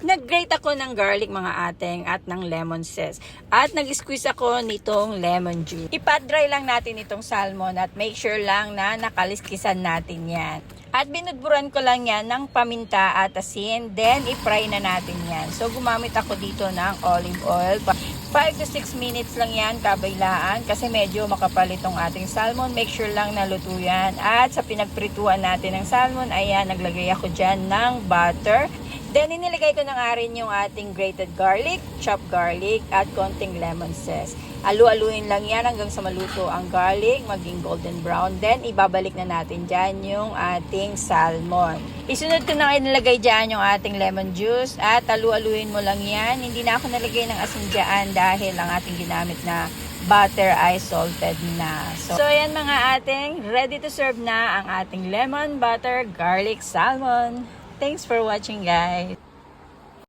Nag-grate ako ng garlic mga ateng at ng lemon zest. At nag-squeeze ako nitong lemon juice. Ipat-dry lang natin itong salmon at make sure lang na nakaliskisan natin yan. At binudburan ko lang yan ng paminta at asin. Then, i-fry na natin yan. So, gumamit ako dito ng olive oil. 5 to 6 minutes lang yan kabaylaan kasi medyo makapal itong ating salmon. Make sure lang na luto yan. At sa pinagprituan natin ng salmon, ayan, naglagay ako dyan ng butter. Then, inilagay ko na nga rin yung ating grated garlic, chopped garlic, at konting lemon zest. Alu-aluin lang yan hanggang sa maluto ang garlic, maging golden brown. Then, ibabalik na natin dyan yung ating salmon. Isunod ko na inilagay dyan yung ating lemon juice at alu-aluin mo lang yan. Hindi na ako nalagay ng asin dyan dahil ang ating ginamit na butter ay salted na. So ayan mga ating, ready to serve na ang ating lemon butter garlic salmon. Thanks for watching guys.